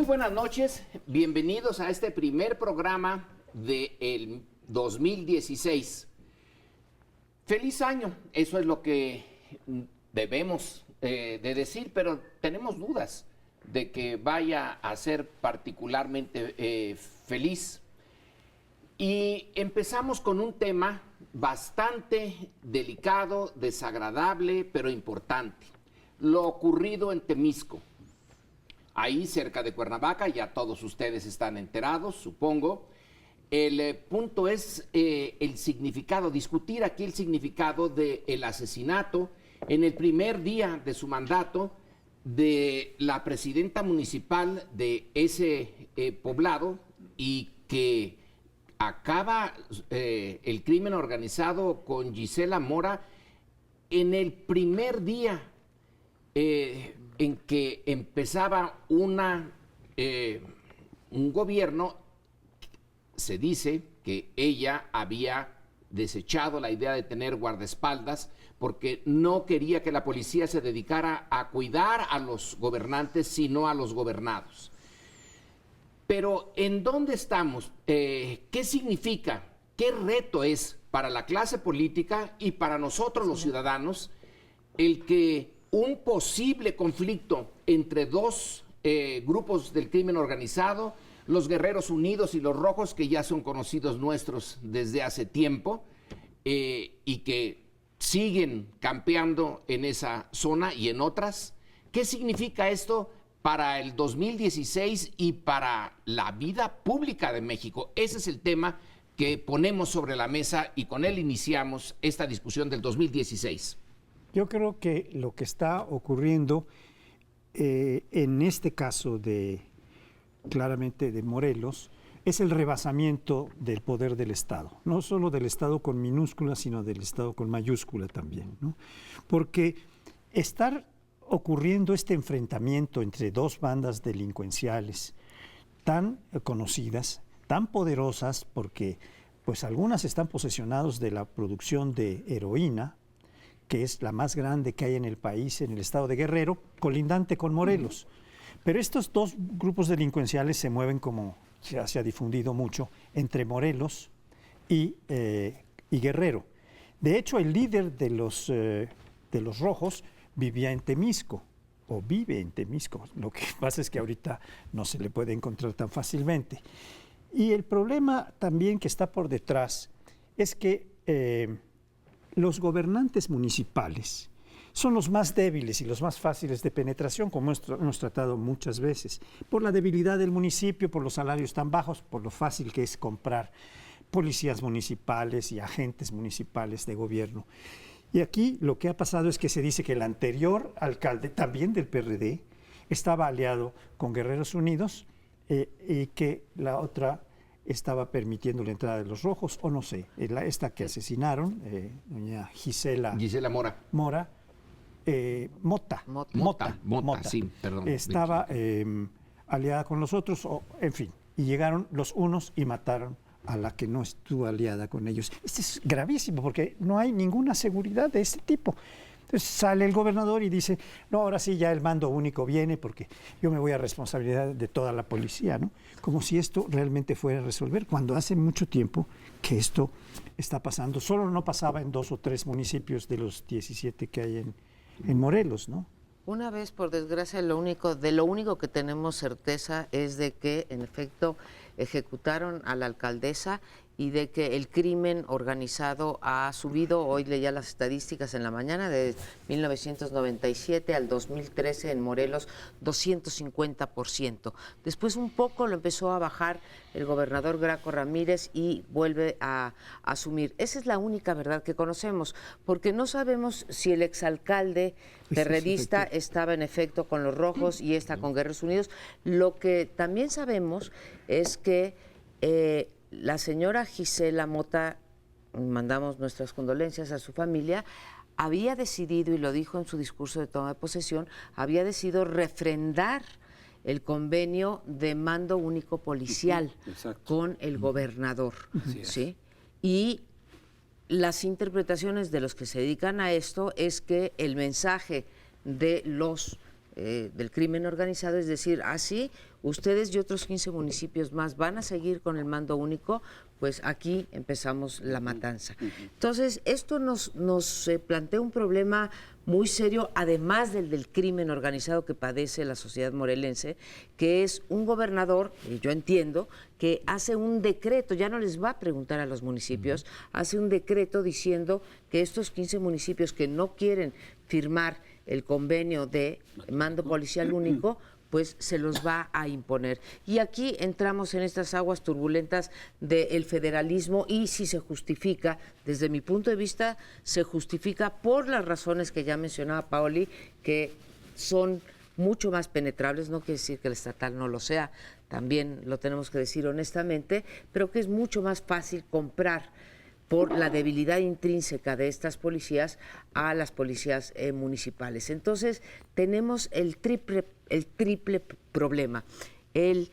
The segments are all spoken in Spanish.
Muy buenas noches, bienvenidos a este primer programa del 2016. Feliz año, eso es lo que debemos de decir, pero tenemos dudas de que vaya a ser particularmente feliz. Y empezamos con un tema bastante delicado, desagradable, pero importante. Lo ocurrido en Temisco. Ahí cerca de Cuernavaca, ya todos ustedes están enterados, supongo. El punto es el significado, discutir aquí el significado del asesinato en el primer día de su mandato de la presidenta municipal de ese poblado, y que acaba el crimen organizado con Gisela Mora en el primer día en que empezaba un gobierno. Se dice que ella había desechado la idea de tener guardaespaldas porque no quería que la policía se dedicara a cuidar a los gobernantes, sino a los gobernados. Pero ¿en dónde estamos? ¿Qué significa? ¿Qué reto es para la clase política y para nosotros los ciudadanos el que un posible conflicto entre dos grupos del crimen organizado, los Guerreros Unidos y los Rojos, que ya son conocidos nuestros desde hace tiempo, y que siguen campeando en esa zona y en otras? ¿Qué significa esto para el 2016 y para la vida pública de México? Ese es el tema que ponemos sobre la mesa y con él iniciamos esta discusión del 2016. Yo creo que lo que está ocurriendo en este caso claramente de Morelos, es el rebasamiento del poder del Estado, no solo del Estado con minúscula, sino del Estado con mayúscula también, ¿no? Porque estar ocurriendo este enfrentamiento entre dos bandas delincuenciales tan conocidas, tan poderosas, porque pues algunas están posesionadas de la producción de heroína, que es la más grande que hay en el país, en el estado de Guerrero, colindante con Morelos. Pero estos dos grupos delincuenciales se mueven, como ya se ha difundido mucho, entre Morelos y Guerrero. De hecho, el líder de los Rojos vivía en Temisco, o vive en Temisco. Lo que pasa es que ahorita no se le puede encontrar tan fácilmente. Y el problema también que está por detrás es que los gobernantes municipales son los más débiles y los más fáciles de penetración, como hemos tratado muchas veces, por la debilidad del municipio, por los salarios tan bajos, por lo fácil que es comprar policías municipales y agentes municipales de gobierno. Y aquí lo que ha pasado es que se dice que el anterior alcalde, también del PRD, estaba aliado con Guerreros Unidos y que la otra estaba permitiendo la entrada de los Rojos, o no sé, esta que asesinaron, doña Gisela Mora, Mota, sí, perdón. Estaba aliada con los otros, en fin, y llegaron los unos y mataron a la que no estuvo aliada con ellos. Esto es gravísimo porque no hay ninguna seguridad de este tipo. Entonces sale el gobernador y dice, no, ahora sí ya el mando único viene porque yo me voy a responsabilidad de toda la policía, ¿no? Como si esto realmente fuera a resolver, cuando hace mucho tiempo que esto está pasando. Solo no pasaba en 2 o 3 municipios de los 17 que hay en Morelos, ¿no? Una vez, por desgracia, de lo único que tenemos certeza es de que, en efecto, ejecutaron a la alcaldesa y de que el crimen organizado ha subido. Hoy leía las estadísticas en la mañana, de 1997 al 2013 en Morelos, 250%. Después un poco lo empezó a bajar el gobernador Graco Ramírez y vuelve a asumir. Esa es la única verdad que conocemos, porque no sabemos si el exalcalde perredista estaba en efecto con los Rojos y está con Guerreros Unidos. Lo que también sabemos es que la señora Gisela Mota, mandamos nuestras condolencias a su familia, había decidido, y lo dijo en su discurso de toma de posesión, había decidido refrendar el convenio de mando único policial con el gobernador, ¿sí? Y las interpretaciones de los que se dedican a esto es que el mensaje de los del crimen organizado es decir, así ustedes y otros 15 municipios más van a seguir con el mando único, pues aquí empezamos la matanza. Entonces, esto nos plantea un problema muy serio, además del crimen organizado que padece la sociedad morelense, que es un gobernador, y yo entiendo, que hace un decreto, ya no les va a preguntar a los municipios, hace un decreto diciendo que estos 15 municipios que no quieren firmar el convenio de mando policial único, pues se los va a imponer. Y aquí entramos en estas aguas turbulentas del federalismo y si se justifica, desde mi punto de vista, se justifica por las razones que ya mencionaba Paoli, que son mucho más penetrables, no quiere decir que el estatal no lo sea, también lo tenemos que decir honestamente, pero que es mucho más fácil comprar por la debilidad intrínseca de estas policías a las policías municipales. Entonces, tenemos el triple problema, el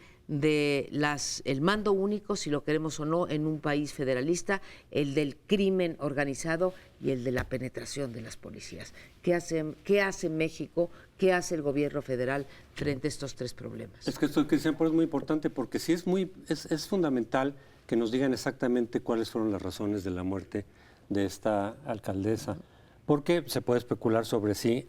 mando único, si lo queremos o no, en un país federalista, el del crimen organizado y el de la penetración de las policías. ¿Qué hace México? ¿Qué hace el gobierno federal frente a estos tres problemas? Es que esto que dicen es muy importante porque sí es fundamental que nos digan exactamente cuáles fueron las razones de la muerte de esta alcaldesa, porque se puede especular sobre si,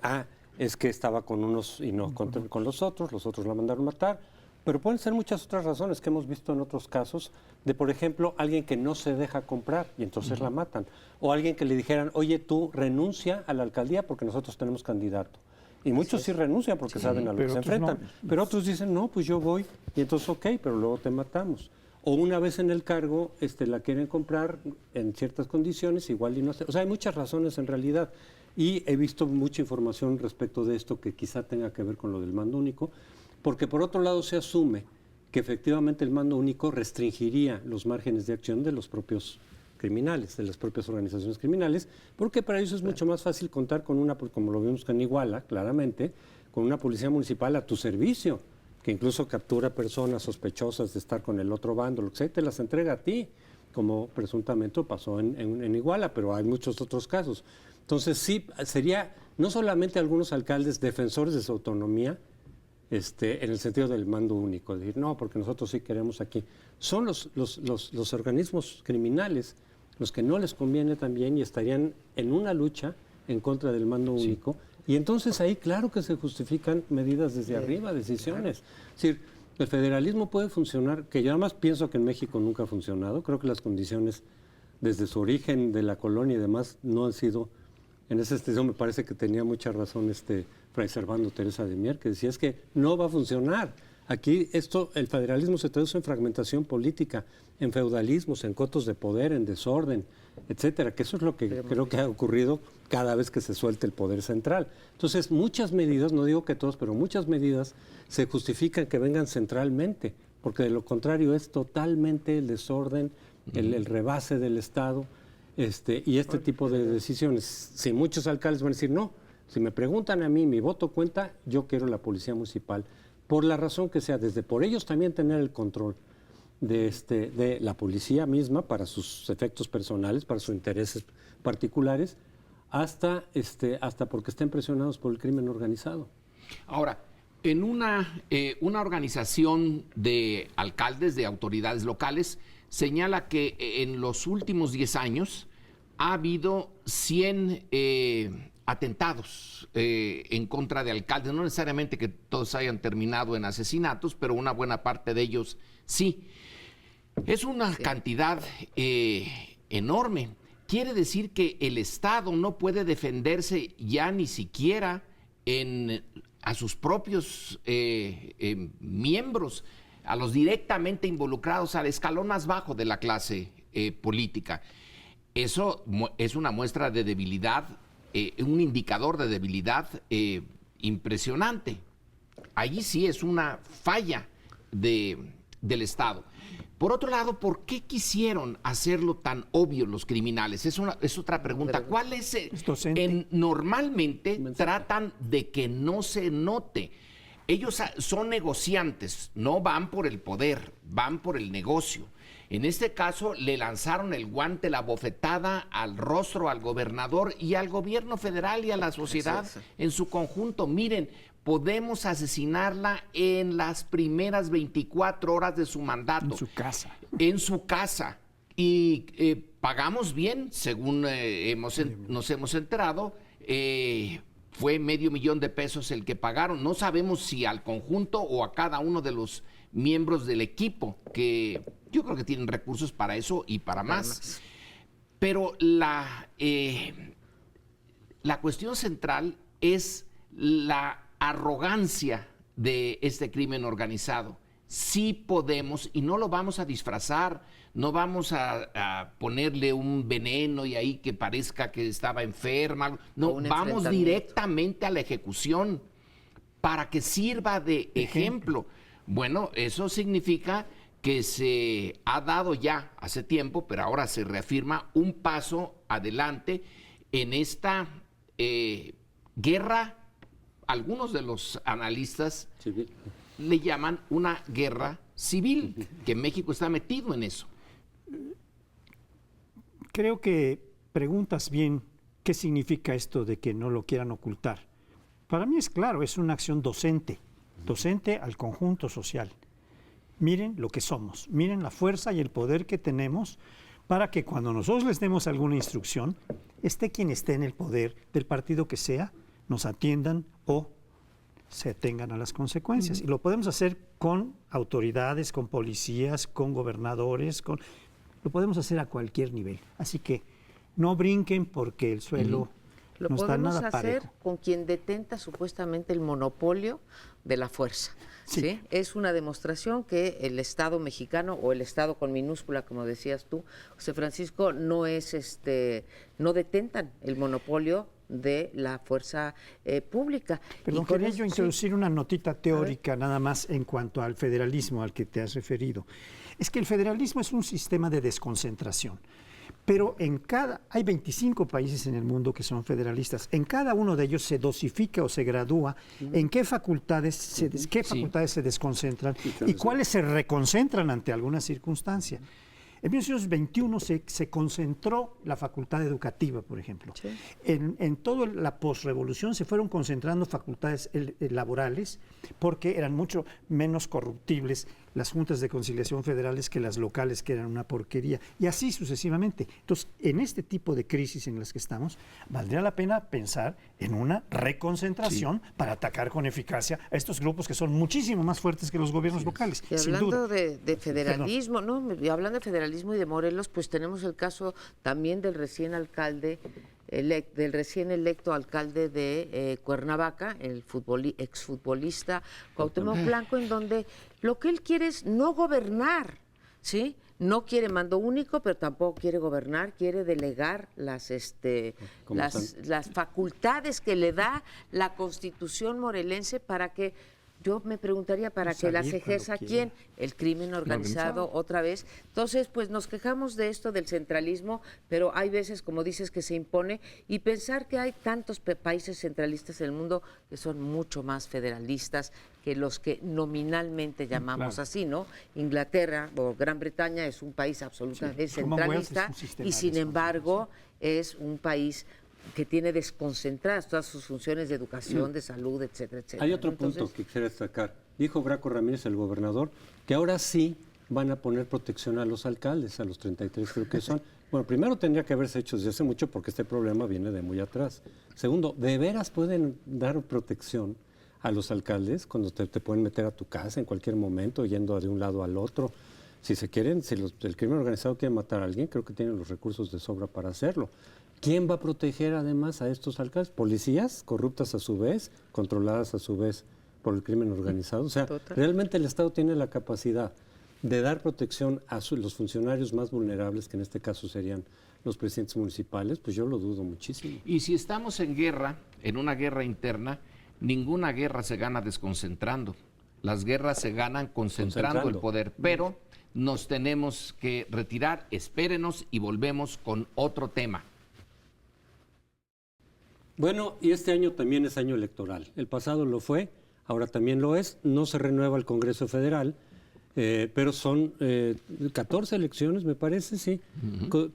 es que estaba con unos y no con los otros la mandaron matar, pero pueden ser muchas otras razones que hemos visto en otros casos, de por ejemplo, alguien que no se deja comprar y entonces la matan, o alguien que le dijeran, oye, tú renuncia a la alcaldía porque nosotros tenemos candidato. Y muchos sí renuncian porque saben a lo que se enfrentan, pero otros dicen, no, pues yo voy, y entonces ok, pero luego te matamos. O una vez en el cargo la quieren comprar en ciertas condiciones, igual y no sé. O sea, hay muchas razones en realidad. Y he visto mucha información respecto de esto que quizá tenga que ver con lo del mando único, porque por otro lado se asume que efectivamente el mando único restringiría los márgenes de acción de los propios criminales, de las propias organizaciones criminales, porque para ellos es mucho más fácil contar con como lo vimos en Iguala, claramente, con una policía municipal a tu servicio, que incluso captura personas sospechosas de estar con el otro bando, lo que sea, y te las entrega a ti, como presuntamente pasó en Iguala, pero hay muchos otros casos. Entonces sí, sería no solamente algunos alcaldes defensores de su autonomía, en el sentido del mando único, decir, no, porque nosotros sí queremos aquí. Son los organismos criminales los que no les conviene también y estarían en una lucha en contra del mando único. Y entonces ahí claro que se justifican medidas desde arriba, decisiones. Es decir, el federalismo puede funcionar, que yo además pienso que en México nunca ha funcionado. Creo que las condiciones desde su origen de la colonia y demás no han sido, en esa extensión me parece que tenía mucha razón Fray Servando Teresa de Mier, que decía es que no va a funcionar. Aquí el federalismo se traduce en fragmentación política, en feudalismos, en cotos de poder, en desorden, etcétera, que eso es lo que creo que ha ocurrido cada vez que se suelta el poder central. Entonces, muchas medidas, no digo que todas, pero muchas medidas se justifican que vengan centralmente, porque de lo contrario es totalmente el desorden, el rebase del Estado, y este tipo de decisiones. Si muchos alcaldes van a decir, no, si me preguntan a mí, mi voto cuenta, yo quiero la policía municipal, por la razón que sea, desde por ellos también tener el control de la policía misma para sus efectos personales, para sus intereses particulares, hasta porque estén presionados por el crimen organizado. Ahora, en una organización de alcaldes, de autoridades locales, señala que en los últimos 10 años ha habido 100 atentados en contra de alcaldes, no necesariamente que todos hayan terminado en asesinatos, pero una buena parte de ellos sí. Es una cantidad enorme. Quiere decir que el Estado no puede defenderse ya ni siquiera a sus propios miembros, a los directamente involucrados, al escalón más bajo de la clase política. Eso es una muestra de debilidad, un indicador de debilidad impresionante. Allí sí es una falla del Estado. Por otro lado, ¿por qué quisieron hacerlo tan obvio los criminales? Es otra pregunta. ¿Cuál es? Normalmente tratan de que no se note. Ellos son negociantes, no van por el poder, van por el negocio. En este caso le lanzaron el guante, la bofetada al rostro al gobernador y al gobierno federal y a la sociedad en su conjunto. Miren, podemos asesinarla en las primeras 24 horas de su mandato. En su casa. En su casa. Y pagamos bien, según nos hemos enterado. Fue $500,000 el que pagaron. No sabemos si al conjunto o a cada uno de los miembros del equipo, que yo creo que tienen recursos para eso y para más. Pero la cuestión central es la arrogancia de este crimen organizado. Sí podemos, y no lo vamos a disfrazar, no vamos a ponerle un veneno y ahí que parezca que estaba enferma. No, vamos directamente a la ejecución para que sirva de ejemplo. Bueno, eso significa que se ha dado ya hace tiempo, pero ahora se reafirma un paso adelante en esta guerra. Algunos de los analistas Civil. Le llaman una guerra civil, que México está metido en eso. Creo que preguntas bien qué significa esto de que no lo quieran ocultar. Para mí es claro, es una acción docente al conjunto social. Miren lo que somos, miren la fuerza y el poder que tenemos para que cuando nosotros les demos alguna instrucción, esté quien esté en el poder del partido que sea, nos atiendan o se atengan a las consecuencias. Y lo podemos hacer con autoridades, con policías, con gobernadores, lo podemos hacer a cualquier nivel. Así que no brinquen porque el suelo lo no está nada podemos hacer parejo. con quien detenta supuestamente el monopolio de la fuerza. ¿Sí? Es una demostración que el Estado mexicano, o el Estado con minúscula, como decías tú, José Francisco, no detentan el monopolio de la fuerza pública. Perdón, quería yo introducir una notita teórica nada más en cuanto al federalismo al que te has referido. Es que el federalismo es un sistema de desconcentración, pero hay 25 países en el mundo que son federalistas. En cada uno de ellos se dosifica o se gradúa en qué facultades se desconcentran y cuáles se reconcentran ante alguna circunstancia. En 1921 se concentró la facultad educativa, por ejemplo. Sí. En toda la posrevolución se fueron concentrando facultades laborales porque eran mucho menos corruptibles las juntas de conciliación federales que las locales, que eran una porquería, y así sucesivamente. Entonces, en este tipo de crisis en las que estamos, valdría la pena pensar en una reconcentración para atacar con eficacia a estos grupos que son muchísimo más fuertes que los gobiernos locales. Y hablando de federalismo, hablando de federalismo y de Morelos, pues tenemos el caso también del recién electo alcalde de Cuernavaca, el exfutbolista Cuauhtémoc Blanco, en donde lo que él quiere es no gobernar, ¿sí? No quiere mando único, pero tampoco quiere gobernar, quiere delegar las facultades que le da la Constitución morelense para que, yo me preguntaría, ¿para que las ejerza quién? El crimen organizado otra vez. Entonces, pues nos quejamos de esto del centralismo, pero hay veces, como dices, que se impone, y pensar que hay tantos países centralistas en el mundo que son mucho más federalistas que los que nominalmente llamamos así, ¿no? Inglaterra o Gran Bretaña es un país absolutamente centralista y sin embargo es un país que tiene desconcentradas todas sus funciones de educación, de salud, etcétera, etcétera. Hay otro punto que quisiera destacar. Dijo Graco Ramírez, el gobernador, que ahora sí van a poner protección a los alcaldes, a los 33 creo que son. Bueno, primero tendría que haberse hecho desde hace mucho porque este problema viene de muy atrás. Segundo, ¿de veras pueden dar protección a los alcaldes cuando te pueden meter a tu casa en cualquier momento, yendo de un lado al otro? Si se quieren, el crimen organizado quiere matar a alguien, creo que tienen los recursos de sobra para hacerlo. ¿Quién va a proteger además a estos alcaldes? ¿Policías corruptas a su vez, controladas a su vez por el crimen organizado? O sea, realmente el Estado tiene la capacidad de dar protección a los funcionarios más vulnerables, que en este caso serían los presidentes municipales. Pues yo lo dudo muchísimo. Y si estamos en guerra, en una guerra interna, ninguna guerra se gana desconcentrando. Las guerras se ganan concentrando el poder, pero nos tenemos que retirar. Espérenos y volvemos con otro tema. Bueno, y este año también es año electoral. El pasado lo fue, ahora también lo es. No se renueva el Congreso Federal, pero son 14 elecciones, me parece, sí.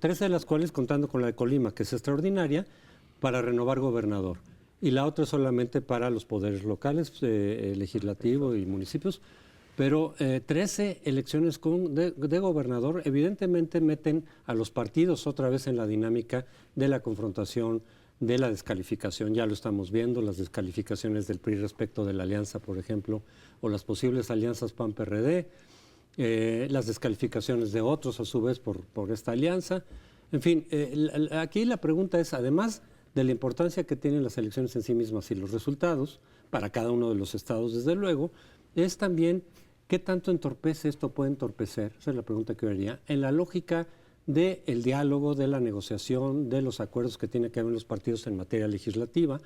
13 de las cuales contando con la de Colima, que es extraordinaria, para renovar gobernador. y la otra solamente para los poderes locales, legislativo y municipios. Pero 13 elecciones de gobernador evidentemente meten a los partidos otra vez en la dinámica de la confrontación, de la descalificación. Ya lo estamos viendo, las descalificaciones del PRI respecto de la alianza, por ejemplo, o las posibles alianzas PAN-PRD, las descalificaciones de otros a su vez por esta alianza. En fin, aquí la pregunta es, además de la importancia que tienen las elecciones en sí mismas y los resultados, para cada uno de los estados desde luego, es también qué tanto entorpece esto, puede entorpecer, esa es la pregunta que yo haría, en la lógica del diálogo, de la negociación, de los acuerdos que tiene que haber en los partidos en materia legislativa,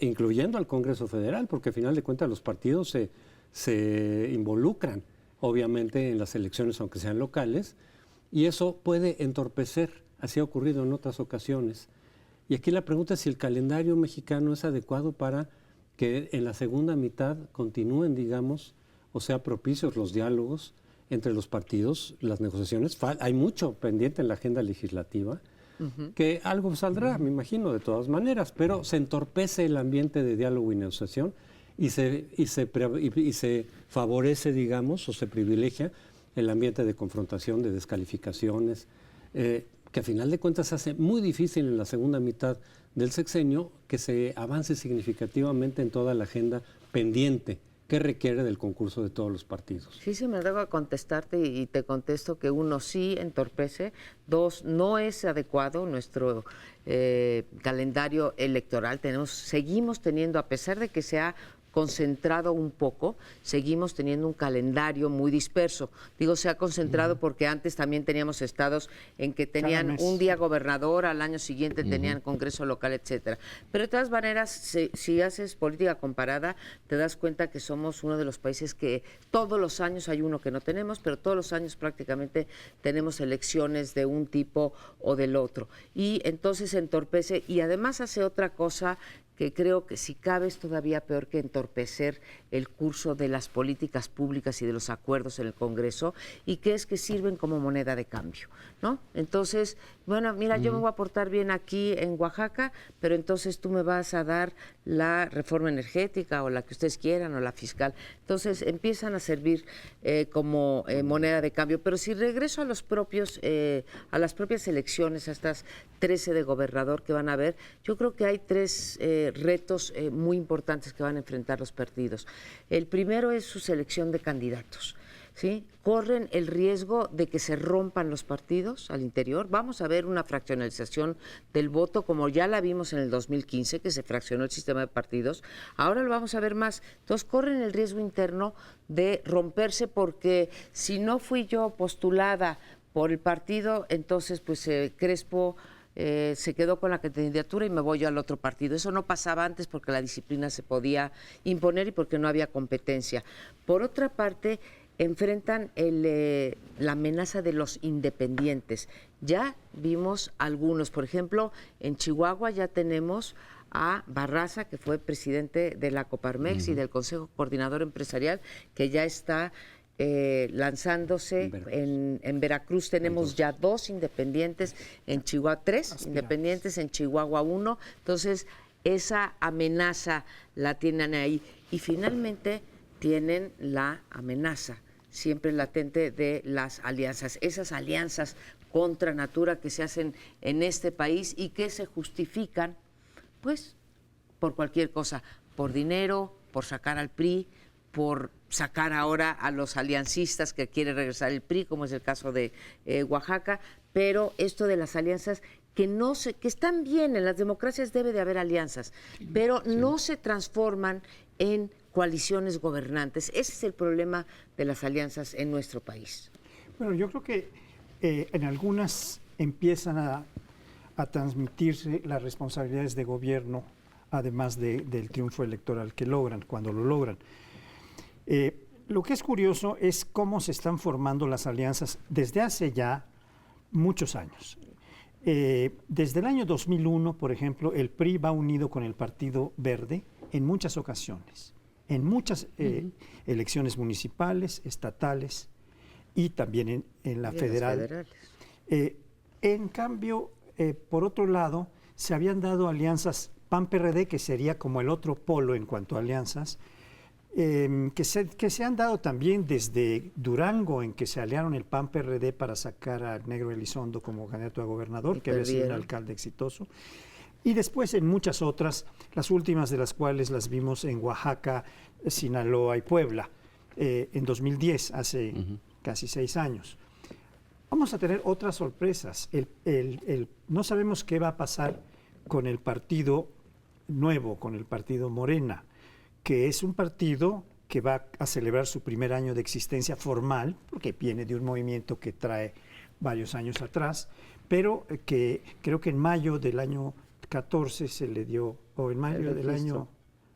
incluyendo al Congreso Federal, porque al final de cuentas los partidos se involucran, obviamente, en las elecciones, aunque sean locales, y eso puede entorpecer, así ha ocurrido en otras ocasiones. Y aquí la pregunta es si el calendario mexicano es adecuado para que en la segunda mitad continúen, digamos, o sea, propicios los diálogos entre los partidos, las negociaciones. Hay mucho pendiente en la agenda legislativa, que algo saldrá, me imagino, de todas maneras, pero se entorpece el ambiente de diálogo y negociación y se favorece, digamos, o se privilegia el ambiente de confrontación, de descalificaciones, que a final de cuentas hace muy difícil en la segunda mitad del sexenio que se avance significativamente en toda la agenda pendiente que requiere del concurso de todos los partidos. Sí, se me debo a contestarte y te contesto que uno sí entorpece, dos, no es adecuado nuestro calendario electoral. Seguimos teniendo, a pesar de que se ha concentrado un poco, seguimos teniendo un calendario muy disperso. Digo, se ha concentrado porque antes también teníamos estados en que tenían un día gobernador, al año siguiente tenían congreso local, etcétera. Pero de todas maneras, si haces política comparada, te das cuenta que somos uno de los países que todos los años hay uno que no tenemos, pero todos los años prácticamente tenemos elecciones de un tipo o del otro. Y entonces entorpece y además hace otra cosa que creo que si cabe es todavía peor que entorpecer el curso de las políticas públicas y de los acuerdos en el Congreso, y que es que sirven como moneda de cambio, ¿no? Entonces, bueno, mira, yo me voy a portar bien aquí en Oaxaca, pero entonces tú me vas a dar la reforma energética o la que ustedes quieran o la fiscal. Entonces empiezan a servir como moneda de cambio. Pero si regreso a los propios, a las propias elecciones, a estas 13 de gobernador que van a haber, yo creo que hay tres retos muy importantes que van a enfrentar los partidos. El primero es su selección de candidatos, ¿sí? Corren el riesgo de que se rompan los partidos al interior. Vamos a ver una fraccionalización del voto, como ya la vimos en el 2015, que se fraccionó el sistema de partidos. Ahora lo vamos a ver más. Entonces, corren el riesgo interno de romperse, porque si no fui yo postulada por el partido, entonces, pues, Crespo se quedó con la candidatura y me voy yo al otro partido. Eso no pasaba antes porque la disciplina se podía imponer y porque no había competencia. Por otra parte, enfrentan la amenaza de los independientes. Ya vimos algunos, por ejemplo, en Chihuahua ya tenemos a Barraza, que fue presidente de la Coparmex y del Consejo Coordinador Empresarial, que ya está lanzándose en Veracruz. Tenemos ya 2 independientes, en Chihuahua 3 independientes, en Chihuahua 1. Entonces, esa amenaza la tienen ahí. Y finalmente tienen la amenaza siempre latente de las alianzas, esas alianzas contra natura que se hacen en este país y que se justifican, pues, por cualquier cosa, por dinero, por sacar al PRI, por sacar ahora a los aliancistas que quiere regresar el PRI, como es el caso de Oaxaca. Pero esto de las alianzas que están bien, en las democracias debe de haber alianzas, pero no se transforman en coaliciones gobernantes. Ese es el problema de las alianzas en nuestro país. Bueno, yo creo que en algunas empiezan a transmitirse las responsabilidades de gobierno, además del triunfo electoral que logran, cuando lo logran. Lo que es curioso es cómo se están formando las alianzas desde hace ya muchos años. Desde el año 2001, por ejemplo, el PRI va unido con el Partido Verde en muchas ocasiones, en muchas elecciones municipales, estatales y también en la federal. En cambio, por otro lado, se habían dado alianzas PAN-PRD, que sería como el otro polo en cuanto a alianzas, que se han dado también desde Durango, en que se aliaron el PAN-PRD para sacar a Negro Elizondo como candidato a gobernador, que había sido un alcalde exitoso. Y después en muchas otras, las últimas de las cuales las vimos en Oaxaca, Sinaloa y Puebla, en 2010, hace casi 6 años. Vamos a tener otras sorpresas. No sabemos qué va a pasar con el partido nuevo, con el partido Morena, que es un partido que va a celebrar su primer año de existencia formal, porque viene de un movimiento que trae varios años atrás, pero que creo que en mayo del año 14 se le dio, o en mayo del año...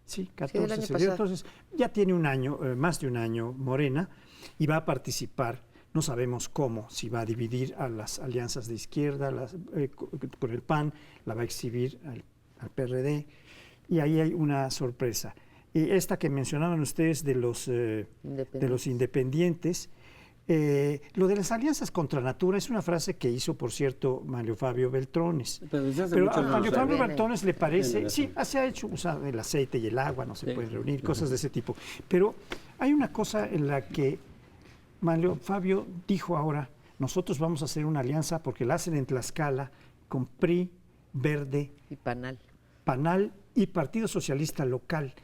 Sí, 14 se dio. Entonces ya tiene un año, más de un año Morena, y va a participar, no sabemos cómo, si va a dividir a las alianzas de izquierda con el PAN, la va a exhibir al PRD, y ahí hay una sorpresa. Y esta que mencionaban ustedes de los independientes, lo de las alianzas contra natura es una frase que hizo, por cierto, Mario Fabio Beltrones. Pero a Mario Fabio Beltrones le parece, sí, se ha hecho usar el aceite y el agua, no se pueden reunir, cosas de ese tipo. Pero hay una cosa en la que Mario Fabio dijo ahora, nosotros vamos a hacer una alianza porque la hacen en Tlaxcala con PRI, Verde y PANAL y Partido Socialista Local.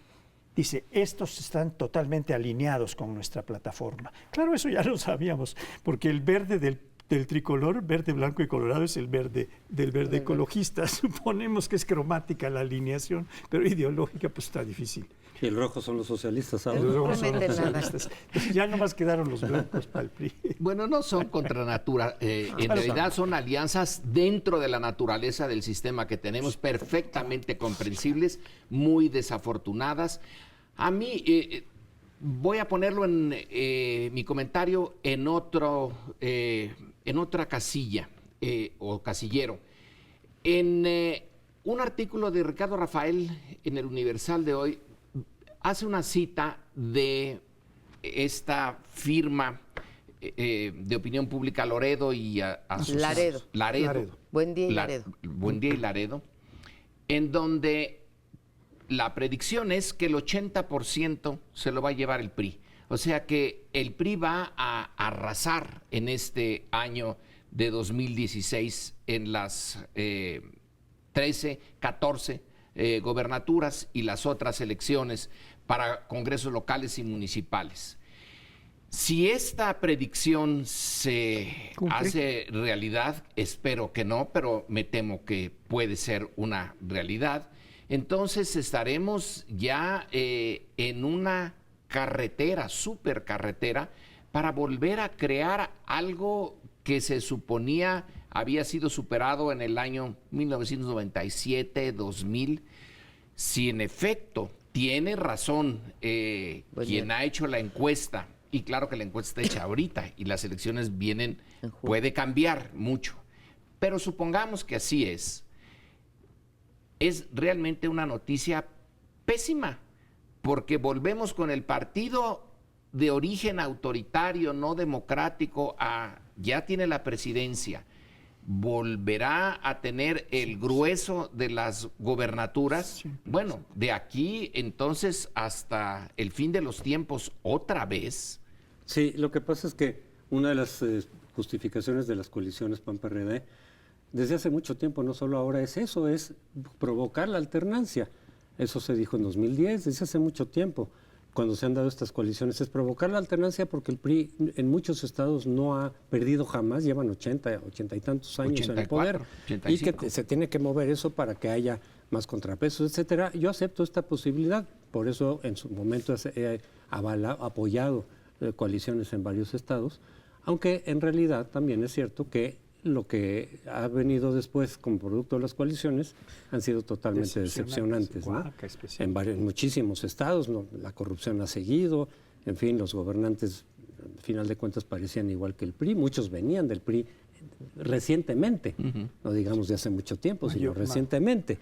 Dice, estos están totalmente alineados con nuestra plataforma. Claro, eso ya lo sabíamos, porque el verde del tricolor, verde, blanco y colorado, es el verde del verde ecologista. Suponemos que es cromática la alineación, pero ideológica pues está difícil. Y el rojo son los socialistas ahora. Los rojos son los socialistas. Ya nomás quedaron los blancos para el PRI. Bueno, no son contra natura, en realidad son alianzas dentro de la naturaleza del sistema que tenemos, perfectamente comprensibles, muy desafortunadas. A mí, voy a ponerlo en mi comentario en otra casilla o casillero. En un artículo de Ricardo Rafael en el Universal de hoy, hace una cita de esta firma de opinión pública Loredo y Laredo. Buen Día y Laredo. Buen Día y Laredo, en donde la predicción es que el 80% se lo va a llevar el PRI. O sea que el PRI va a arrasar en este año de 2016 en las 13, 14 gobernaturas y las otras elecciones para congresos locales y municipales. Si esta predicción se hace realidad, espero que no, pero me temo que puede ser una realidad, entonces estaremos ya en una carretera, supercarretera, para volver a crear algo que se suponía había sido superado en el año 1997, 2000. Si en efecto tiene razón quien ha hecho la encuesta, y claro que la encuesta está hecha ahorita y las elecciones vienen, puede cambiar mucho, pero supongamos que así es realmente una noticia pésima, porque volvemos con el partido de origen autoritario, no democrático, ya tiene la presidencia, volverá a tener el grueso de las gobernaturas. Bueno, de aquí entonces hasta el fin de los tiempos otra vez. Sí, lo que pasa es que una de las justificaciones de las coaliciones PAN-PRD desde hace mucho tiempo, no solo ahora, es eso, es provocar la alternancia. Eso se dijo en 2010, desde hace mucho tiempo, cuando se han dado estas coaliciones, es provocar la alternancia porque el PRI en muchos estados no ha perdido jamás, llevan 80 y tantos años 84, en el poder, 85. Y que se tiene que mover eso para que haya más contrapesos, etcétera. Yo acepto esta posibilidad, por eso en su momento he apoyado coaliciones en varios estados, aunque en realidad también es cierto que lo que ha venido después como producto de las coaliciones han sido totalmente decepcionantes, ¿no? En muchísimos estados, ¿no? La corrupción ha seguido, en fin, los gobernantes, al final de cuentas, parecían igual que el PRI, muchos venían del PRI recientemente, no digamos de hace mucho tiempo, sino recientemente.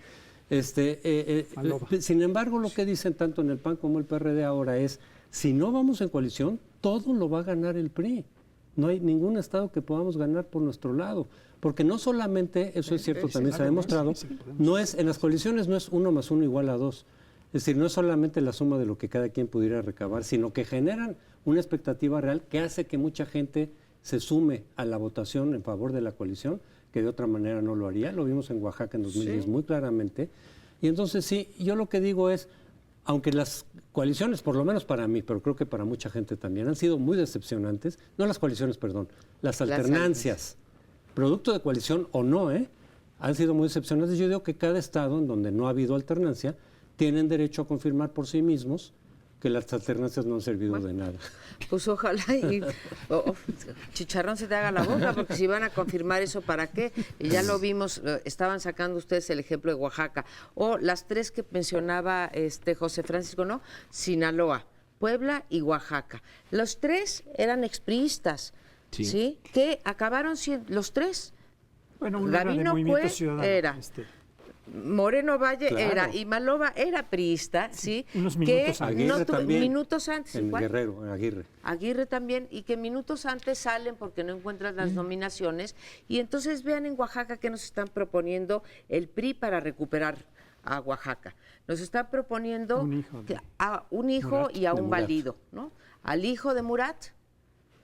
Sin embargo, lo que dicen tanto en el PAN como el PRD ahora es, si no vamos en coalición, todo lo va a ganar el PRI. No hay ningún estado que podamos ganar por nuestro lado. Porque no solamente, eso es cierto, también se ha demostrado, no es, en las coaliciones no es 1 más 1 igual a 2. Es decir, no es solamente la suma de lo que cada quien pudiera recabar, sino que generan una expectativa real que hace que mucha gente se sume a la votación en favor de la coalición, que de otra manera no lo haría. Lo vimos en Oaxaca en 2010 muy claramente. Y entonces sí, yo lo que digo es, aunque las coaliciones, por lo menos para mí, pero creo que para mucha gente también, han sido muy decepcionantes, no las coaliciones, perdón, las alternancias, producto de coalición o no, han sido muy decepcionantes. Yo digo que cada estado en donde no ha habido alternancia, tienen derecho a confirmar por sí mismos que las alternancias no han servido de nada. Pues ojalá y chicharrón se te haga la boca, porque si van a confirmar eso, ¿para qué? Y ya lo vimos, estaban sacando ustedes el ejemplo de Oaxaca, o las 3 que mencionaba José Francisco, ¿no? Sinaloa, Puebla y Oaxaca. Los 3 eran expriistas, ¿sí? Que acabaron siendo, los 3. Bueno, uno era de Movimiento Ciudadano. Era. Moreno Valle era, y Maloba era priista, ¿sí? Unos minutos antes. Aguirre también. Minutos antes. En igual. Guerrero, Aguirre. Aguirre también, y que minutos antes salen porque no encuentran las nominaciones. Y entonces vean en Oaxaca que nos están proponiendo el PRI para recuperar a Oaxaca. Nos están proponiendo a un hijo Murat, y a un Murat. valido, ¿no? Al hijo de Murat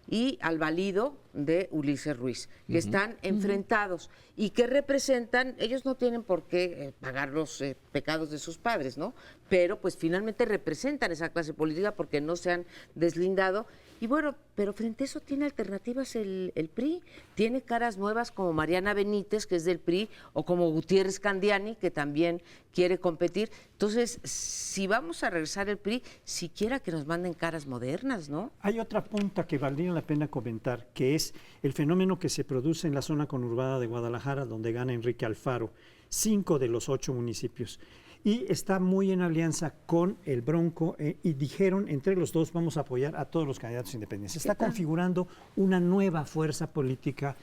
y al valido de Ulises Ruiz, que están enfrentados y que representan, ellos no tienen por qué pagar los pecados de sus padres, ¿no? Pero pues finalmente representan esa clase política porque no se han deslindado. Y bueno, pero frente a eso tiene alternativas el PRI, tiene caras nuevas como Mariana Benítez, que es del PRI, o como Gutiérrez Candiani, que también quiere competir. Entonces, si vamos a regresar el PRI, siquiera que nos manden caras modernas, ¿no? Hay otra punta que valdría la pena comentar, que es el fenómeno que se produce en la zona conurbada de Guadalajara, donde gana Enrique Alfaro, 5 de los 8 municipios. Y está muy en alianza con el Bronco y dijeron, entre los dos vamos a apoyar a todos los candidatos independientes. Se está configurando una nueva fuerza política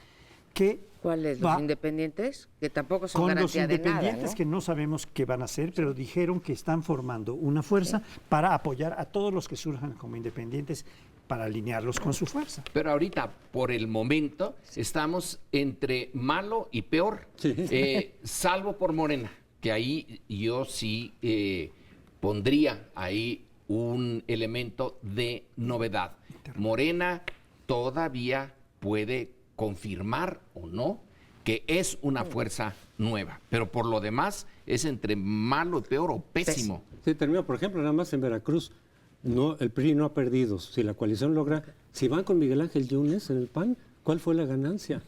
que ¿Cuáles? ¿Los independientes? Que tampoco son con los garantía de nada, independientes ¿no? que no sabemos qué van a hacer, pero dijeron que están formando una fuerza para apoyar a todos los que surjan como independientes para alinearlos con su fuerza. Pero ahorita, por el momento, estamos entre malo y peor, salvo por Morena, que ahí yo sí pondría ahí un elemento de novedad. Morena todavía puede confirmar o no que es una fuerza nueva, pero por lo demás es entre malo y peor o pésimo. Sí, termino, por ejemplo, nada más en Veracruz, no, el PRI no ha perdido. Si la coalición logra, si van con Miguel Ángel Yunes en el PAN, ¿cuál fue la ganancia?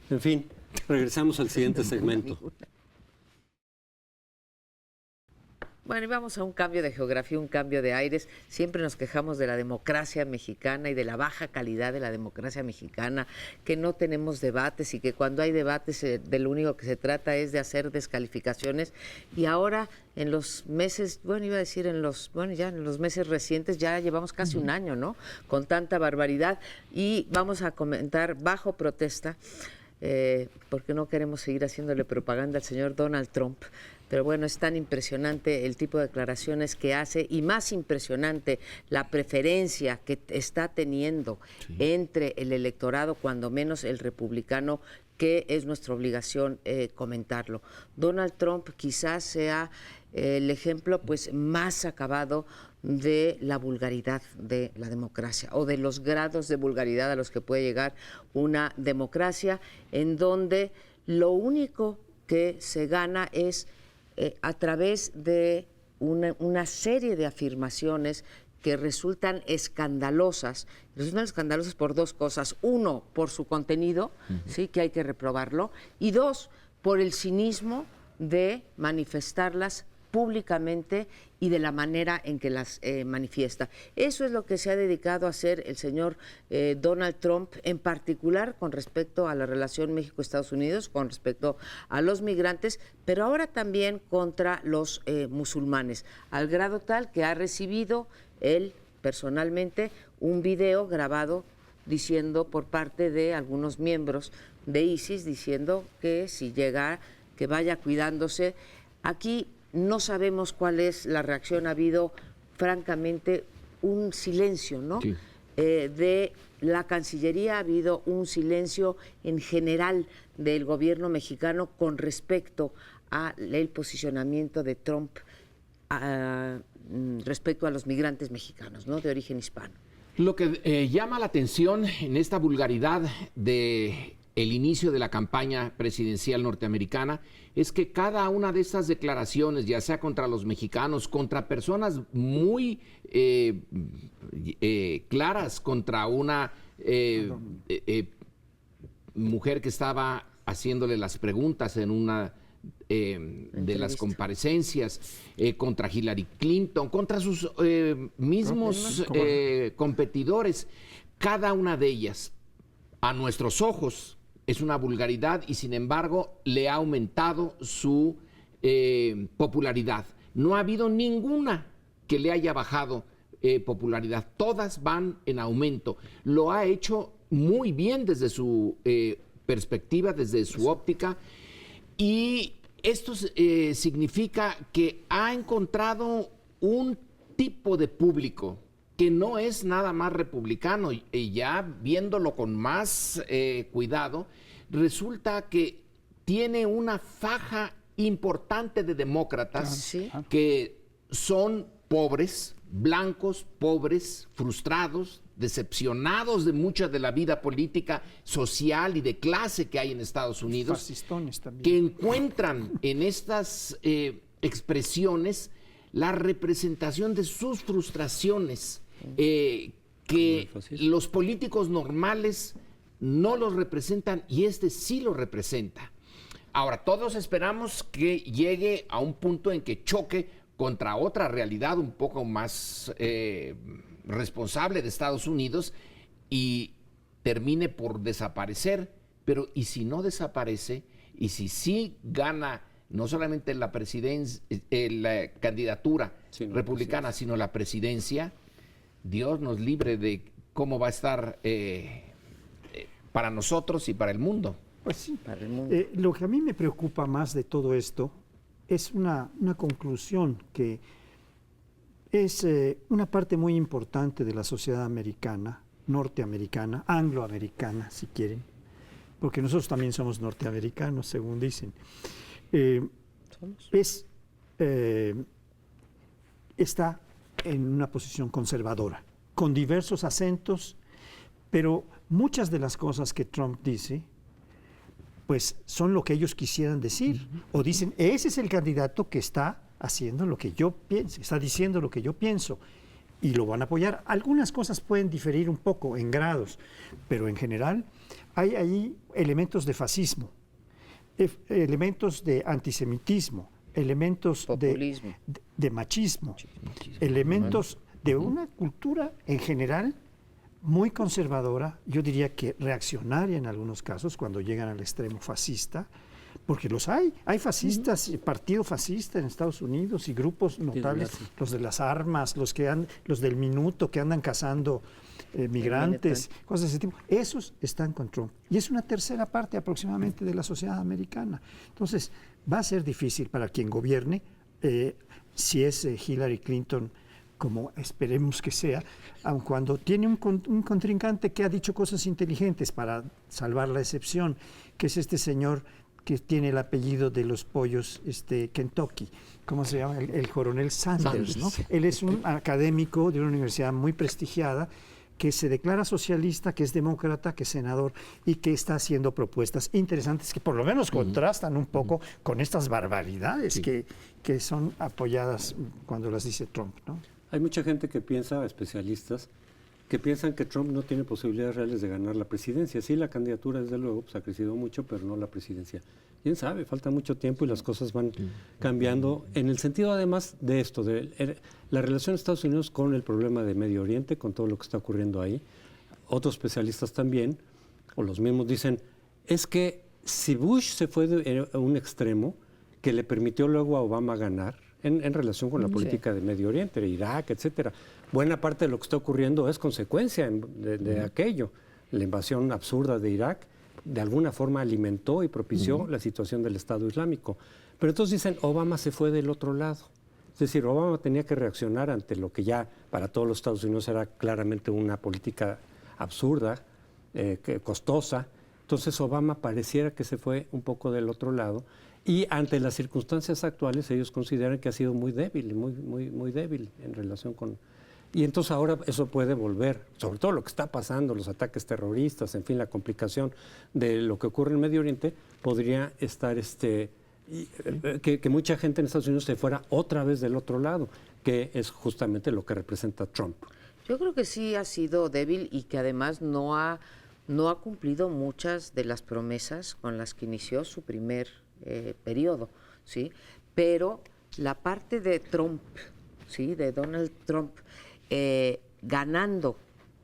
En fin, regresamos al siguiente segmento. Bueno, y vamos a un cambio de geografía, un cambio de aires. Siempre nos quejamos de la democracia mexicana y de la baja calidad de la democracia mexicana, que no tenemos debates y que cuando hay debates de lo único que se trata es de hacer descalificaciones. Y ahora en los meses, ya en los meses recientes ya llevamos casi un año, ¿no? Con tanta barbaridad. Y vamos a comentar bajo protesta, porque no queremos seguir haciéndole propaganda al señor Donald Trump. Pero bueno, es tan impresionante el tipo de declaraciones que hace y más impresionante la preferencia que está teniendo entre el electorado, cuando menos el republicano, que es nuestra obligación comentarlo. Donald Trump quizás sea el ejemplo pues más acabado de la vulgaridad de la democracia o de los grados de vulgaridad a los que puede llegar una democracia, en donde lo único que se gana es a través de una serie de afirmaciones que resultan escandalosas. Resultan escandalosas por dos cosas. Uno, por su contenido, sí, que hay que reprobarlo. Y dos, por el cinismo de manifestarlas públicamente y de la manera en que las manifiesta. Eso es lo que se ha dedicado a hacer el señor Donald Trump, en particular con respecto a la relación México-Estados Unidos, con respecto a los migrantes, pero ahora también contra los musulmanes, al grado tal que ha recibido él personalmente un video grabado diciendo por parte de algunos miembros de ISIS, diciendo que si llega, que vaya cuidándose. Aquí no sabemos cuál es la reacción, ha habido francamente un silencio, ¿no? Sí. de la Cancillería, ha habido un silencio en general del gobierno mexicano con respecto al posicionamiento de Trump respecto a los migrantes mexicanos, ¿no?, de origen hispano. Lo que llama la atención en esta vulgaridad de el inicio de la campaña presidencial norteamericana es que cada una de estas declaraciones, ya sea contra los mexicanos, contra personas muy claras, contra una mujer que estaba haciéndole las preguntas en una de las comparecencias, contra Hillary Clinton, contra sus mismos competidores, cada una de ellas, a nuestros ojos, es una vulgaridad y sin embargo le ha aumentado su popularidad. No ha habido ninguna que le haya bajado popularidad. Todas van en aumento. Lo ha hecho muy bien desde su perspectiva, desde su óptica, y esto significa que ha encontrado un tipo de público que no es nada más republicano, y ya viéndolo con más cuidado, resulta que tiene una faja importante de demócratas ¿Sí? que son pobres, blancos, pobres, frustrados, decepcionados de mucha de la vida política, social y de clase que hay en Estados Unidos, Fascistones también. que encuentran en estas expresiones la representación de sus frustraciones, que los políticos normales no los representan y este sí lo representa. Ahora, todos esperamos que llegue a un punto en que choque contra otra realidad un poco más responsable de Estados Unidos y termine por desaparecer. Pero ¿y si no desaparece? ¿Y si sí gana no solamente la presidencia, la candidatura republicana, sino la presidencia? Dios nos libre de cómo va a estar para nosotros y para el mundo. Pues sí. Para el mundo. Lo que a mí me preocupa más de todo esto es una conclusión que es una parte muy importante de la sociedad americana, norteamericana, angloamericana, si quieren, porque nosotros también somos norteamericanos, según dicen. Está en una posición conservadora, con diversos acentos, pero muchas de las cosas que Trump dice, pues son lo que ellos quisieran decir, o dicen, ese es el candidato que está haciendo lo que yo pienso, está diciendo lo que yo pienso, y lo van a apoyar. Algunas cosas pueden diferir un poco en grados, pero en general hay ahí elementos de fascismo, elementos de antisemitismo, elementos de machismo, elementos de una cultura en general muy conservadora, yo diría que reaccionaria en algunos casos cuando llegan al extremo fascista, porque los hay fascistas, partido fascista en Estados Unidos y grupos notables, los de las armas, los del minuto que andan cazando migrantes, cosas de ese tipo, esos están con Trump. Y es una tercera parte aproximadamente de la sociedad americana. Entonces, va a ser difícil para quien gobierne, si es Hillary Clinton, como esperemos que sea, aun cuando tiene un contrincante que ha dicho cosas inteligentes para salvar la excepción, que es este señor que tiene el apellido de los pollos Kentucky, ¿cómo se llama? El coronel Sanders, ¿no? Él es un académico de una universidad muy prestigiada, que se declara socialista, que es demócrata, que es senador y que está haciendo propuestas interesantes que por lo menos contrastan un poco con estas barbaridades que son apoyadas cuando las dice Trump, ¿no? Hay mucha gente que piensa, especialistas, que piensan que Trump no tiene posibilidades reales de ganar la presidencia. Sí, la candidatura, desde luego, pues, ha crecido mucho, pero no la presidencia. ¿Quién sabe? Falta mucho tiempo y las cosas van cambiando. En el sentido, además, de esto, de la relación de Estados Unidos con el problema de Medio Oriente, con todo lo que está ocurriendo ahí. Otros especialistas también, o los mismos, dicen, es que si Bush se fue a un extremo que le permitió luego a Obama ganar, en relación con la política de Medio Oriente, de Irak, etcétera. Buena parte de lo que está ocurriendo es consecuencia de aquello. La invasión absurda de Irak de alguna forma alimentó y propició la situación del Estado Islámico. Pero entonces dicen, Obama se fue del otro lado. Es decir, Obama tenía que reaccionar ante lo que ya para todos los Estados Unidos era claramente una política absurda, costosa. Entonces Obama pareciera que se fue un poco del otro lado y ante las circunstancias actuales ellos consideran que ha sido muy débil, muy débil en relación con... Y entonces ahora eso puede volver, sobre todo lo que está pasando, los ataques terroristas, en fin, la complicación de lo que ocurre en Medio Oriente, podría estar que mucha gente en Estados Unidos se fuera otra vez del otro lado, que es justamente lo que representa Trump. Yo creo que sí ha sido débil y que además no ha cumplido muchas de las promesas con las que inició su primer periodo, ¿sí? Pero la parte de Trump, ¿sí? De Donald Trump ganando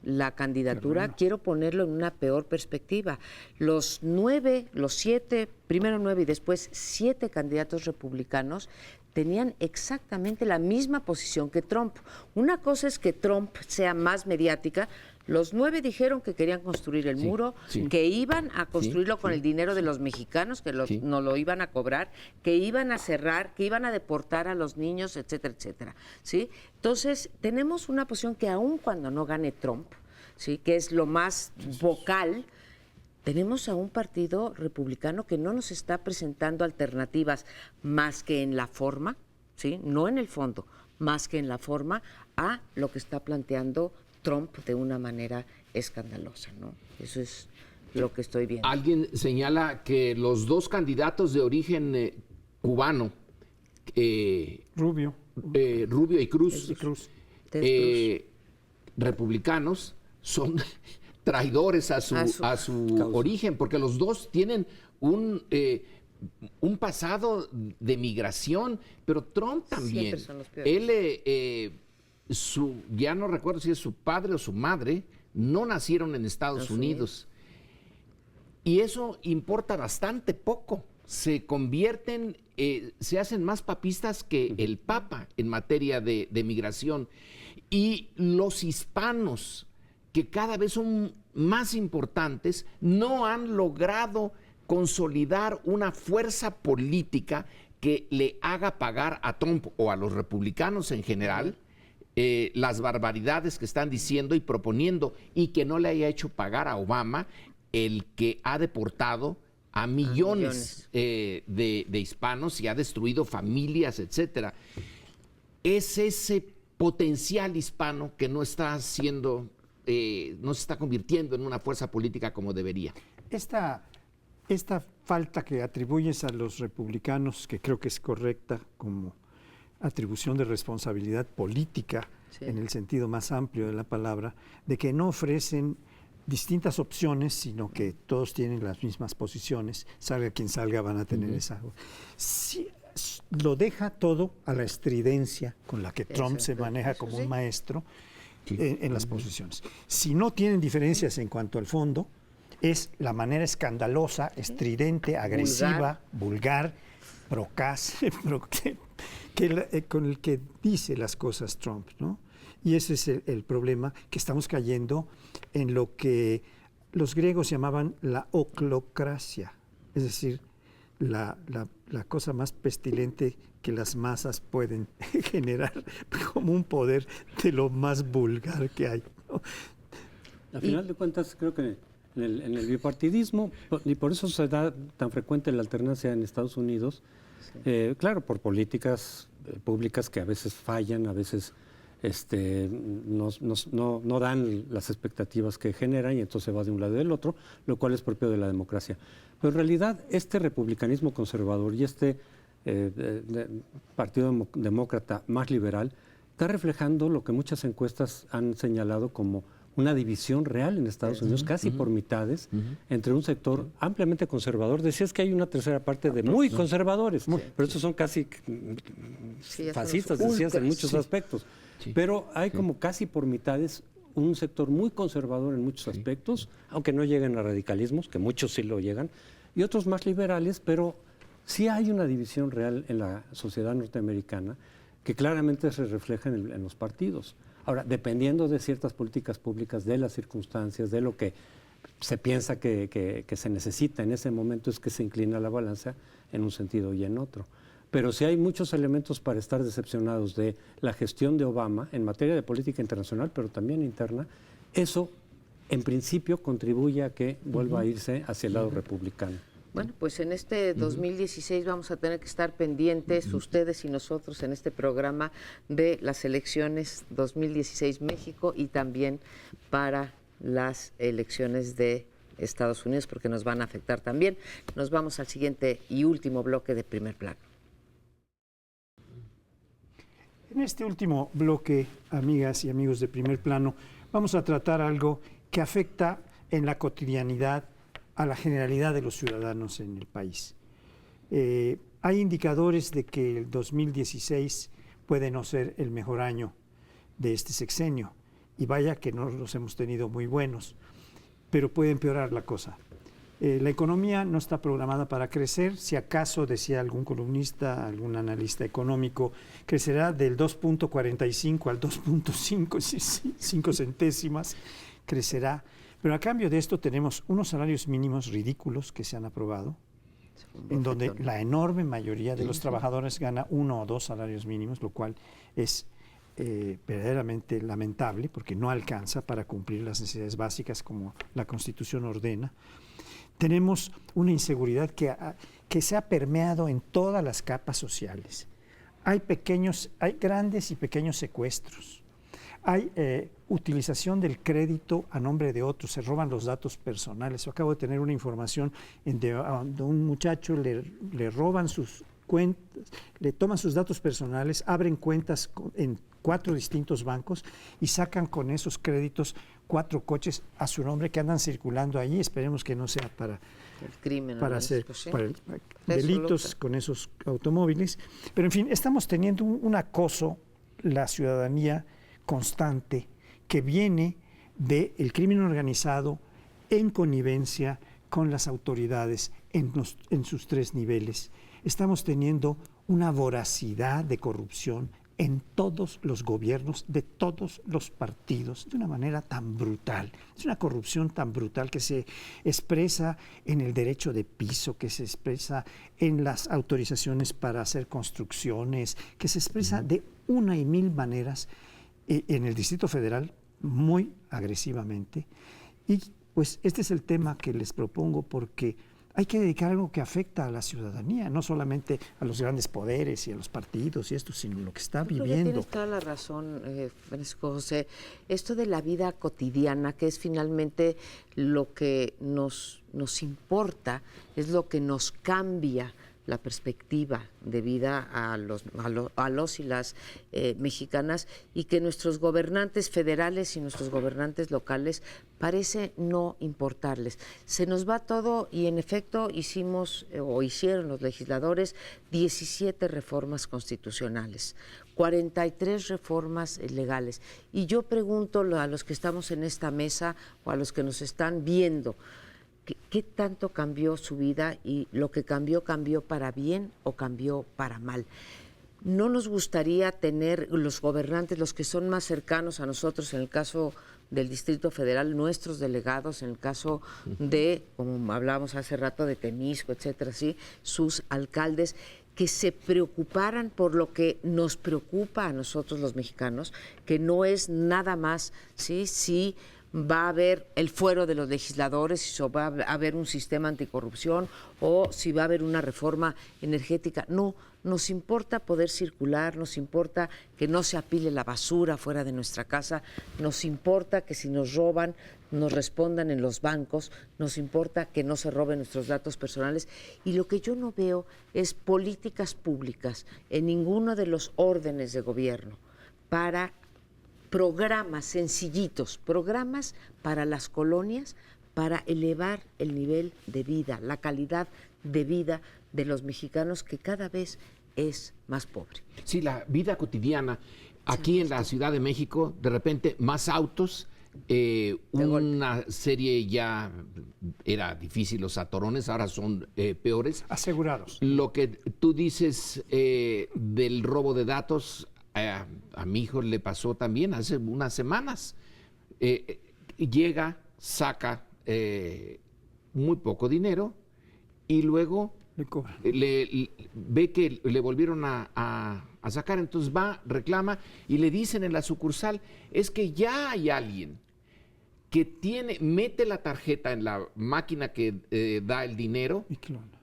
la candidatura, quiero ponerlo en una peor perspectiva. Los 7, primero 9 y después 7 candidatos republicanos tenían exactamente la misma posición que Trump. Una cosa es que Trump sea más mediática. Los 9 dijeron que querían construir el muro, que iban a construirlo con el dinero de los mexicanos, que no lo iban a cobrar, que iban a cerrar, que iban a deportar a los niños, etcétera, etcétera. ¿Sí? Entonces, tenemos una posición que aun cuando no gane Trump, ¿sí? Que es lo más vocal, tenemos a un partido republicano que no nos está presentando alternativas más que en la forma, ¿sí? No en el fondo, más que en la forma, a lo que está planteando Trump de una manera escandalosa, ¿no? Eso es lo que estoy viendo. Alguien señala que los dos candidatos de origen cubano, Rubio Rubio y Cruz, republicanos, son traidores a su origen, porque los dos tienen un pasado de migración, pero Trump también. Son los peores. Él, ya no recuerdo si es su padre o su madre, no nacieron en Estados Unidos. Y eso importa bastante poco. Se convierten, se hacen más papistas que el Papa en materia de migración. Y los hispanos, que cada vez son más importantes, no han logrado consolidar una fuerza política que le haga pagar a Trump o a los republicanos en general las barbaridades que están diciendo y proponiendo, y que no le haya hecho pagar a Obama el que ha deportado a millones de hispanos y ha destruido familias, etcétera. Es ese potencial hispano que no está siendo, no se está convirtiendo en una fuerza política como debería. Esta falta que atribuyes a los republicanos, que creo que es correcta como atribución de responsabilidad política, en el sentido más amplio de la palabra, de que no ofrecen distintas opciones, sino que todos tienen las mismas posiciones, salga quien salga van a tener esa... Sí, lo deja todo a la estridencia con la que Trump se maneja como un maestro en las posiciones. Si no tienen diferencias en cuanto al fondo, es la manera escandalosa, estridente, agresiva, vulgar, procaz, con el que dice las cosas Trump, ¿no? Y ese es el problema, que estamos cayendo en lo que los griegos llamaban la oclocracia, es decir, la cosa más pestilente que las masas pueden generar como un poder de lo más vulgar que hay, ¿no? Al final de cuentas, creo que en el bipartidismo, y por eso se da tan frecuente la alternancia en Estados Unidos, claro, por políticas públicas que a veces fallan, a veces no dan las expectativas que generan, y entonces va de un lado y del otro, lo cual es propio de la democracia. Pero en realidad este republicanismo conservador y este partido demócrata más liberal está reflejando lo que muchas encuestas han señalado como una división real en Estados Unidos, casi por mitades, entre un sector ampliamente conservador. Decías que hay una tercera parte de muy conservadores, pero estos son casi fascistas, decías, en muchos aspectos. Pero hay como casi por mitades un sector muy conservador en muchos aspectos, aunque no lleguen a radicalismos, que muchos sí lo llegan, y otros más liberales, pero sí hay una división real en la sociedad norteamericana que claramente se refleja en los partidos. Ahora, dependiendo de ciertas políticas públicas, de las circunstancias, de lo que se piensa que se necesita en ese momento, es que se inclina la balanza en un sentido y en otro. pero sí hay muchos elementos para estar decepcionados de la gestión de Obama en materia de política internacional, pero también interna. Eso, en principio, contribuye a que vuelva a irse hacia el lado republicano. Bueno, pues en este 2016 vamos a tener que estar pendientes, ustedes y nosotros, en este programa de las elecciones 2016 México y también para las elecciones de Estados Unidos, porque nos van a afectar también. Nos vamos al siguiente y último bloque de Primer Plano. En este último bloque, amigas y amigos de Primer Plano, vamos a tratar algo que afecta en la cotidianidad a la generalidad de los ciudadanos en el país. Hay indicadores de que el 2016 puede no ser el mejor año de este sexenio, y vaya que no los hemos tenido muy buenos, pero puede empeorar la cosa. La economía no está programada para crecer, si acaso, decía algún columnista, algún analista económico, crecerá del 2.45 al 2.5, 5 centésimas, crecerá. Pero a cambio de esto tenemos unos salarios mínimos ridículos que se han aprobado, en donde la enorme mayoría de los trabajadores gana 1 o 2 salarios mínimos, lo cual es verdaderamente lamentable porque no alcanza para cumplir las necesidades básicas como la Constitución ordena. Tenemos una inseguridad que se ha permeado en todas las capas sociales. Hay grandes y pequeños secuestros. Hay utilización del crédito a nombre de otros, se roban los datos personales. Yo acabo de tener una información de un muchacho, le roban sus cuentas, le toman sus datos personales, abren cuentas en 4 distintos bancos y sacan con esos créditos 4 coches a su nombre que andan circulando ahí. Esperemos que no sea para el crimen, para hacer pues sí, delitos con esos automóviles. Pero en fin, estamos teniendo un acoso, la ciudadanía constante, que viene del crimen organizado en connivencia con las autoridades en sus 3 niveles. Estamos teniendo una voracidad de corrupción en todos los gobiernos de todos los partidos, de una manera tan brutal. Es una corrupción tan brutal que se expresa en el derecho de piso, que se expresa en las autorizaciones para hacer construcciones, que se expresa de una y mil maneras en el Distrito Federal muy agresivamente. Y pues este es el tema que les propongo, porque hay que dedicar algo que afecta a la ciudadanía, no solamente a los grandes poderes y a los partidos y esto, sino lo que está viviendo. Tienes toda la razón, Francisco José. Esto de la vida cotidiana, que es finalmente lo que nos importa, es lo que nos cambia la perspectiva de vida a los y las mexicanas, y que nuestros gobernantes federales y nuestros gobernantes locales parece no importarles. Se nos va todo y en efecto hicieron los legisladores 17 reformas constitucionales, 43 reformas legales. Y yo pregunto a los que estamos en esta mesa o a los que nos están viendo, ¿qué tanto cambió su vida? Y lo que cambió para bien o cambió para mal. No nos gustaría tener los gobernantes, los que son más cercanos a nosotros, en el caso del Distrito Federal, nuestros delegados, en el caso de, como hablábamos hace rato, de Temisco, etcétera, ¿sí? Sus alcaldes, que se preocuparan por lo que nos preocupa a nosotros los mexicanos, que no es nada más, sí, va a haber el fuero de los legisladores, si va a haber un sistema anticorrupción o si va a haber una reforma energética. No, nos importa poder circular, nos importa que no se apile la basura fuera de nuestra casa, nos importa que si nos roban, nos respondan en los bancos, nos importa que no se roben nuestros datos personales. Y lo que yo no veo es políticas públicas en ninguno de los órdenes de gobierno para programas sencillitos, programas para las colonias, para elevar el nivel de vida, la calidad de vida de los mexicanos, que cada vez es más pobre. Sí, la vida cotidiana. Aquí en la Ciudad de México, de repente, más autos, una serie ya era difícil, los atorones, ahora son peores. Asegurados. Lo que tú dices del robo de datos, a mi hijo le pasó también hace unas semanas. Llega, saca muy poco dinero y luego Le cobran. Ve que le volvieron a sacar, entonces va, reclama y le dicen en la sucursal, es que ya hay alguien que mete la tarjeta en la máquina que da el dinero Y clona.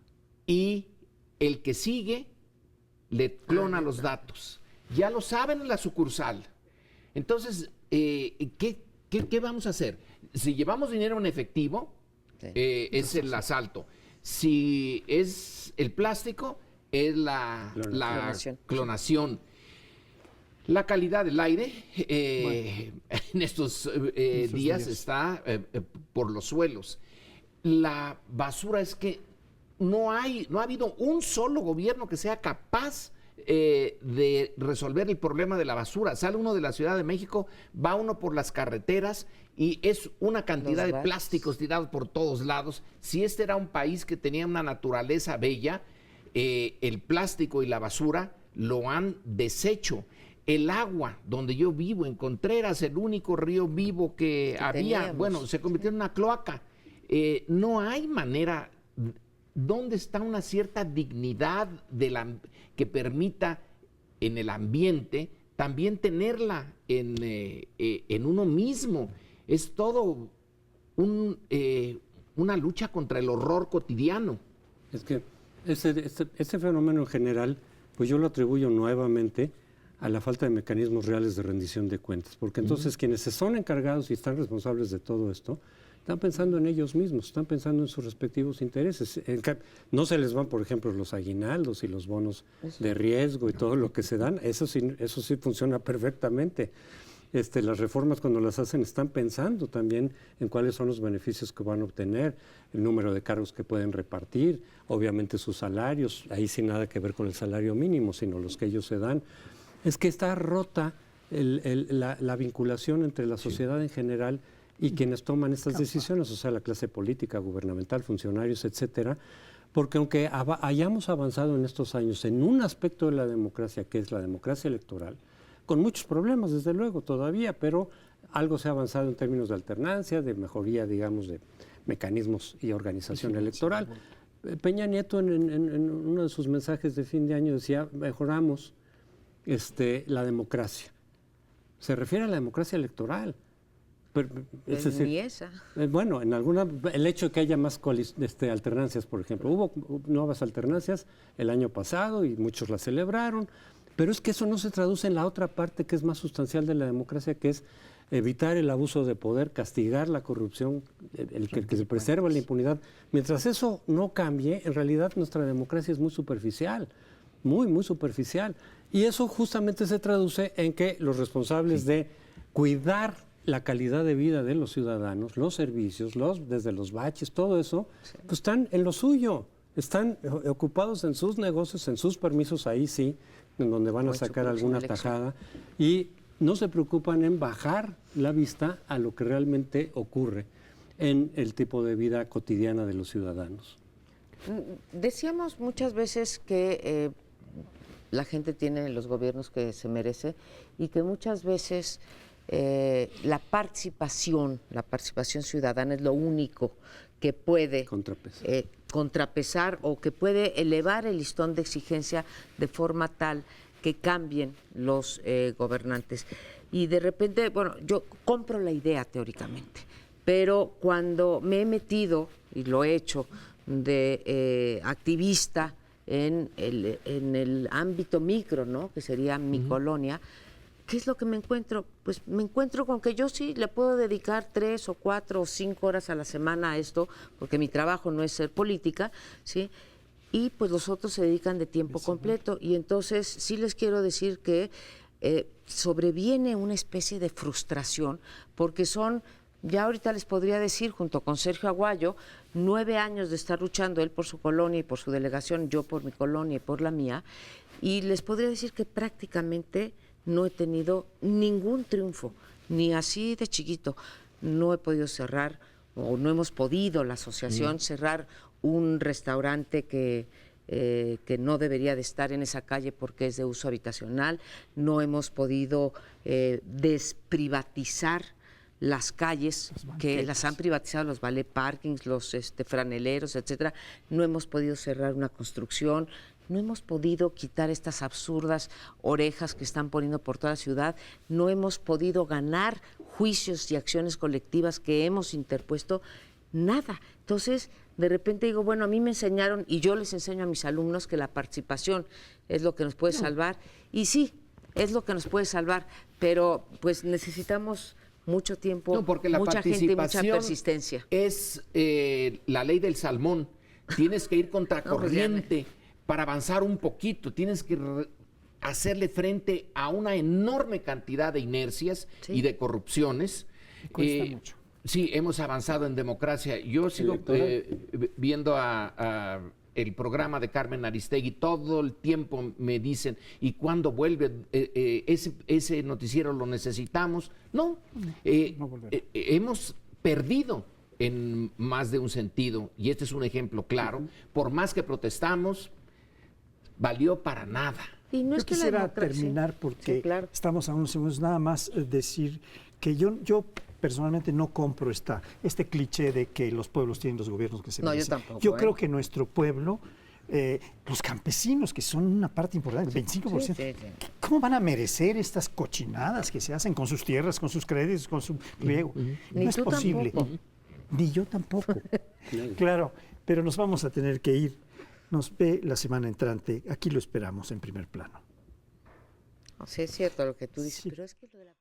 y el que sigue le clona los datos. Ya lo saben en la sucursal. Entonces, ¿qué vamos a hacer? Si llevamos dinero en efectivo, Sí. es el asalto. Si es el plástico, es la clonación. La calidad del aire en estos días está por los suelos. La basura es que no ha habido un solo gobierno que sea capaz de resolver el problema de la basura. Sale uno de la Ciudad de México, va uno por las carreteras y es una cantidad de plásticos tirados por todos lados. Si este era un país que tenía una naturaleza bella, el plástico y la basura lo han deshecho. El agua donde yo vivo, en Contreras, el único río vivo que había, teníamos. bueno, se convirtió en una cloaca. No hay manera. ¿Dónde está una cierta dignidad que permita en el ambiente también tenerla en uno mismo? Es todo una lucha contra el horror cotidiano. Es que este fenómeno en general, pues yo lo atribuyo nuevamente a la falta de mecanismos reales de rendición de cuentas, porque entonces quienes se son encargados y están responsables de todo esto, están pensando en ellos mismos, están pensando en sus respectivos intereses. No se les van, por ejemplo, los aguinaldos y los bonos de riesgo y todo lo que se dan, eso sí funciona perfectamente. Las reformas cuando las hacen están pensando también en cuáles son los beneficios que van a obtener, el número de cargos que pueden repartir, obviamente sus salarios, ahí sin nada que ver con el salario mínimo, sino los que ellos se dan. Es que está rota la vinculación entre la sociedad en general y quienes toman estas decisiones, o sea, la clase política, gubernamental, funcionarios, etcétera, porque aunque hayamos avanzado en estos años en un aspecto de la democracia, que es la democracia electoral, con muchos problemas, desde luego, todavía, pero algo se ha avanzado en términos de alternancia, de mejoría, digamos, de mecanismos y organización electoral. Peña Nieto en uno de sus mensajes de fin de año decía, mejoramos la democracia. Se refiere a la democracia electoral. Pero, es decir, Ni esa. bueno, el hecho de que haya más alternancias, por ejemplo. Hubo nuevas alternancias el año pasado y muchos las celebraron, pero es que eso no se traduce en la otra parte que es más sustancial de la democracia, que es evitar el abuso de poder, castigar la corrupción, que se preserva la impunidad. Mientras eso no cambie, en realidad nuestra democracia es muy superficial, muy superficial. Y eso justamente se traduce en que los responsables de cuidar la calidad de vida de los ciudadanos, los servicios, desde los baches, todo eso, pues están en lo suyo, están ocupados en sus negocios, en sus permisos, ahí sí, en donde van a sacar alguna tajada, y no se preocupan en bajar la vista a lo que realmente ocurre en el tipo de vida cotidiana de los ciudadanos. Decíamos muchas veces que la gente tiene los gobiernos que se merece y que muchas veces la participación ciudadana es lo único que puede contrapesar o que puede elevar el listón de exigencia de forma tal que cambien los gobernantes. Y de repente, bueno, yo compro la idea teóricamente, pero cuando me he metido, y lo he hecho, de activista en el ámbito micro, ¿no?, que sería mi colonia, ¿qué es lo que me encuentro? Pues me encuentro con que yo sí le puedo dedicar 3 o 4 o 5 horas a la semana a esto, porque mi trabajo no es ser política, ¿sí? Y pues los otros se dedican de tiempo completo. Y entonces sí les quiero decir que sobreviene una especie de frustración, porque son, ya ahorita les podría decir, junto con Sergio Aguayo, 9 años de estar luchando, él por su colonia y por su delegación, yo por mi colonia y por la mía, y les podría decir que prácticamente no he tenido ningún triunfo, ni así de chiquito. No he podido cerrar, o no hemos podido, la asociación, cerrar un restaurante que no debería de estar en esa calle porque es de uso habitacional. No hemos podido desprivatizar las calles, que las han privatizado, los valet parkings, los franeleros, etcétera. No hemos podido cerrar una construcción, no hemos podido quitar estas absurdas orejas que están poniendo por toda la ciudad, no hemos podido ganar juicios y acciones colectivas que hemos interpuesto, nada. Entonces, de repente digo, bueno, a mí me enseñaron, y yo les enseño a mis alumnos, que la participación es lo que nos puede salvar, y sí, es lo que nos puede salvar, pero pues necesitamos mucho tiempo, No, porque la mucha gente y mucha participación persistencia. es la ley del salmón. Tienes que ir contracorriente para avanzar un poquito. Tienes que hacerle frente a una enorme cantidad de inercias y de corrupciones. Cuesta mucho. Sí, hemos avanzado en democracia. Yo sigo viendo el programa de Carmen Aristegui. Todo el tiempo me dicen, ¿y cuándo vuelve? Ese noticiero lo necesitamos. No, hemos perdido en más de un sentido, y este es un ejemplo claro. Por más que protestamos, valió para nada. Y no Yo es que la quisiera democracia- terminar porque Sí, claro. estamos a unos segundos, nada más decir que yo personalmente no compro este cliché de que los pueblos tienen los gobiernos que se No, yo merecen. tampoco, Yo creo que nuestro pueblo, los campesinos, que son una parte importante, el 25%, sí, sí. ¿cómo van a merecer estas cochinadas que se hacen con sus tierras, con sus créditos, con su pliego? Ni No es tú posible. tampoco. Ni yo tampoco. Claro, pero nos vamos a tener que ir. Nos ve la semana entrante. Aquí lo esperamos en Primer Plano. Sí, es cierto lo que tú dices, Sí. pero es que lo de la...